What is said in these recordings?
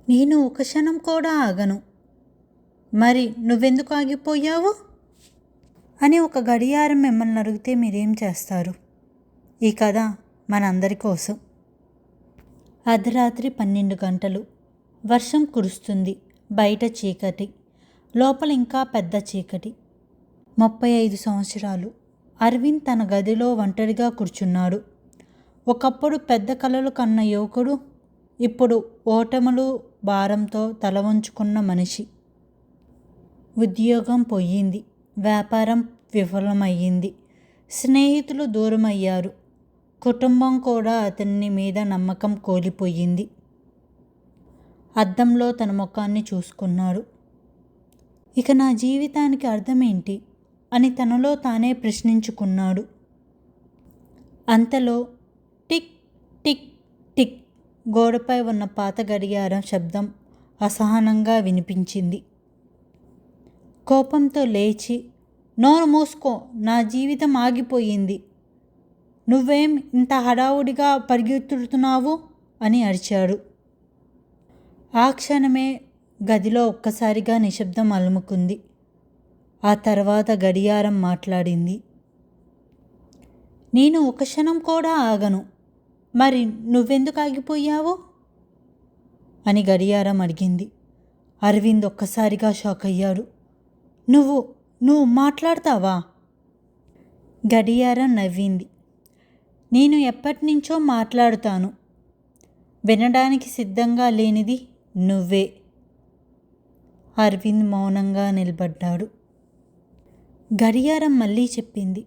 నేను ఒక క్షణం కూడా ఆగను, మరి నువ్వెందుకు ఆగిపోయావు అని ఒక గడియారం మిమ్మల్ని అడిగితే మీరేం చేస్తారు? ఈ కథ మనందరి కోసం. అర్ధరాత్రి 12 గంటలు. వర్షం కురుస్తుంది. బయట చీకటి, లోపల ఇంకా పెద్ద చీకటి. 35 సంవత్సరాలు. అరవింద్ తన గదిలో ఒంటరిగా కూర్చున్నాడు. ఒకప్పుడు పెద్ద కలలు కన్న యువకుడు, ఇప్పుడు ఓటములు భారంతో తల వంచుకున్న మనిషి. ఉద్యోగం పోయింది, వ్యాపారం విఫలమయ్యింది, స్నేహితులు దూరమయ్యారు, కుటుంబం కూడా అతని మీద నమ్మకం కోల్పోయింది. అద్దంలో తన ముఖాన్ని చూసుకున్నాడు. ఇక నా జీవితానికి అర్థమేంటి అని తనలో తానే ప్రశ్నించుకున్నాడు. అంతలో టిక్ టిక్ టిక్ గోడపై ఉన్న పాత గడియారం శబ్దం అసహనంగా వినిపించింది. కోపంతో లేచి, నోరు మూసుకో, నా జీవితం ఆగిపోయింది, నువ్వేం ఇంత హడావుడిగా పరిగెత్తుతున్నావు అని అరిచాడు. ఆ క్షణమే గదిలో ఒక్కసారిగా నిశ్శబ్దం అలుముకుంది. ఆ తర్వాత గడియారం మాట్లాడింది. నేను ఒక క్షణం కూడా ఆగను, మరి నువ్వెందుకు ఆగిపోయావు అని గడియారం అడిగింది. అరవింద్ ఒక్కసారిగా షాక్ అయ్యాడు. నువ్వు మాట్లాడతావా? గడియారం నవ్వింది. నేను ఎప్పటినుంచో మాట్లాడుతాను, వినడానికి సిద్ధంగా లేనిది నువ్వే. అరవింద్ మౌనంగా నిలబడ్డాడు. గడియారం మళ్ళీ చెప్పింది,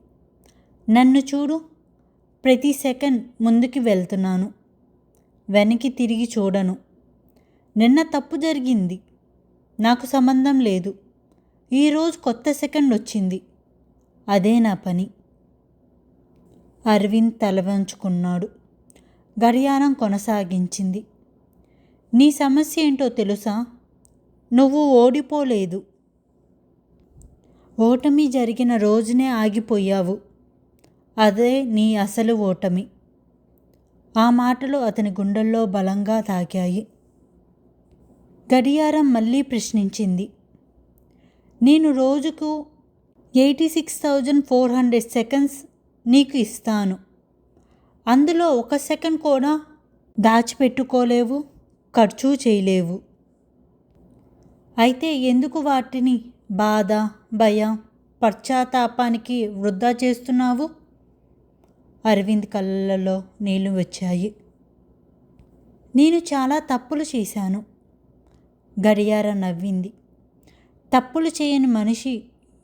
నన్ను చూడు, ప్రతి సెకండ్ ముందుకు వెళ్తున్నాను, వెనక్కి తిరిగి చూడను. నిన్న తప్పు జరిగింది, నాకు సంబంధం లేదు. ఈరోజు కొత్త సెకండ్ వచ్చింది, అదే నా పని. అరవింద్ తల వంచుకున్నాడు. గడియారం కొనసాగించింది. నీ సమస్య ఏంటో తెలుసా? నువ్వు ఓడిపోలేదు, ఓటమి జరిగిన రోజునే ఆగిపోయావు. అదే నీ అసలు ఓటమి. ఆ మాటలు అతని గుండెల్లో బలంగా తాకాయి. గడియారం మళ్ళీ ప్రశ్నించింది. నేను రోజుకు 86,400 సెకండ్స్ నీకు ఇస్తాను. అందులో ఒక సెకండ్ కూడా దాచిపెట్టుకోలేవు, ఖర్చు చేయలేవు. అయితే ఎందుకు వాటిని బాధ, భయం, పశ్చాత్తాపానికి వృధా చేస్తున్నావు? అరవింద్ కళ్ళల్లో నీళ్లు వచ్చాయి. నేను చాలా తప్పులు చేశాను. గడియారం నవ్వింది. తప్పులు చేయని మనిషి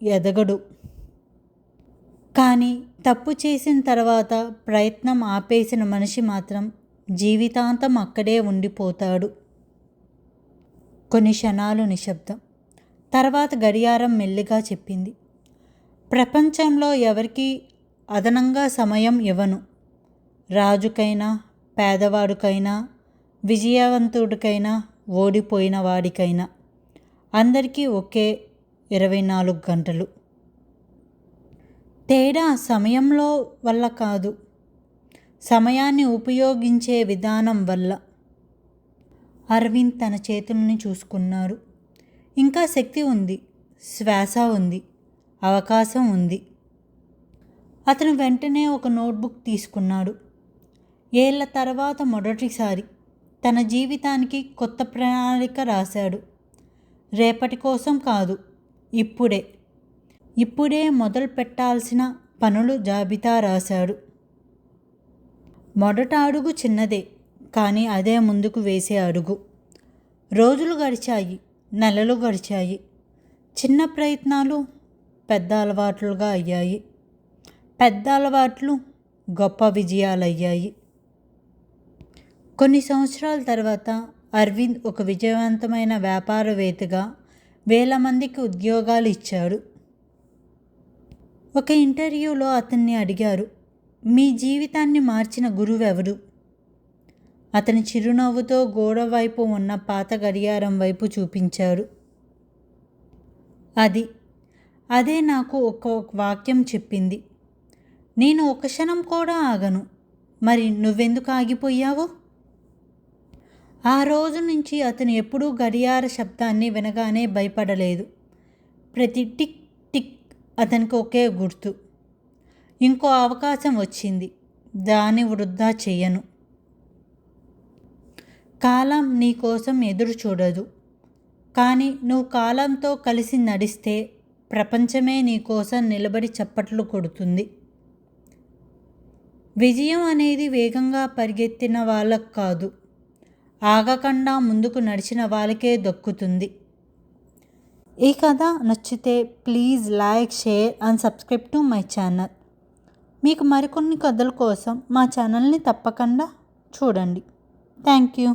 ఎదగడు, కానీ తప్పు చేసిన తర్వాత ప్రయత్నం ఆపేసిన మనిషి మాత్రం జీవితాంతం అక్కడే ఉండిపోతాడు. కొన్ని క్షణాలు నిశ్శబ్దం. తర్వాత గడియారం మెల్లిగా చెప్పింది, ప్రపంచంలో ఎవరికీ అదనంగా సమయం ఇవ్వను. రాజుకైనా, పేదవాడికైనా, విజయవంతుడికైనా, ఓడిపోయిన వాడికైనా అందరికీ ఒకే 24 గంటలు. తేడా సమయంలో వల్ల కాదు, సమయాన్ని ఉపయోగించే విధానం వల్ల. అరవింద్ తన చేతుల్ని చూసుకున్నాడు. ఇంకా శక్తి ఉంది, శ్వాస ఉంది, అవకాశం ఉంది. అతను వెంటనే ఒక నోట్బుక్ తీసుకున్నాడు. ఏళ్ల తర్వాత మొదటిసారి తన జీవితానికి కొత్త ప్రణాళిక రాశాడు. రేపటి కోసం కాదు, ఇప్పుడే మొదలు పెట్టాల్సిన పనులు జాబితా రాశాడు. మొదట అడుగు చిన్నదే, కానీ అదే ముందుకు వేసే అడుగు. రోజులు గడిచాయి, నెలలు గడిచాయి. చిన్న ప్రయత్నాలు పెద్ద అలవాట్లుగా అయ్యాయి. పెద్ద అలవాట్లు గొప్ప విజయాలయ్యాయి. కొన్ని సంవత్సరాల తర్వాత అరవింద్ ఒక విజయవంతమైన వ్యాపారవేత్తగా వేల మందికి ఉద్యోగాలు ఇచ్చాడు. ఒక ఇంటర్వ్యూలో అతన్ని అడిగారు, మీ జీవితాన్ని మార్చిన గురువెవరు? అతని చిరునవ్వుతో గోడ వైపు ఉన్న పాత గడియారం వైపు చూపించారు. అదే నాకు ఒక వాక్యం చెప్పింది, నేను ఒక క్షణం కూడా ఆగను, మరి నువ్వెందుకు ఆగిపోయావు? ఆ రోజు నుంచి అతను ఎప్పుడూ గడియార శబ్దాన్ని వినగానే భయపడలేదు. ప్రతి టిక్ టిక్ అతనికి ఒకే గుర్తు. ఇంకో అవకాశం వచ్చింది, దాన్ని వృధా చెయ్యను. కాలం నీ కోసం ఎదురు చూడదు, కానీ నువ్వు కాలంతో కలిసి నడిస్తే ప్రపంచమే నీ కోసం నిలబడి చప్పట్లు కొడుతుంది. విజయం అనేది వేగంగా పరిగెత్తిన వాళ్ళకు కాదు, ఆగకుండా ముందుకు నడిచిన వాళ్ళకే దక్కుతుంది. ఈ కథ నచ్చితే please like, share and subscribe to my channel. మీకు మరికొన్ని కథల కోసం మా ఛానల్ని తప్పకుండా చూడండి. Thank you.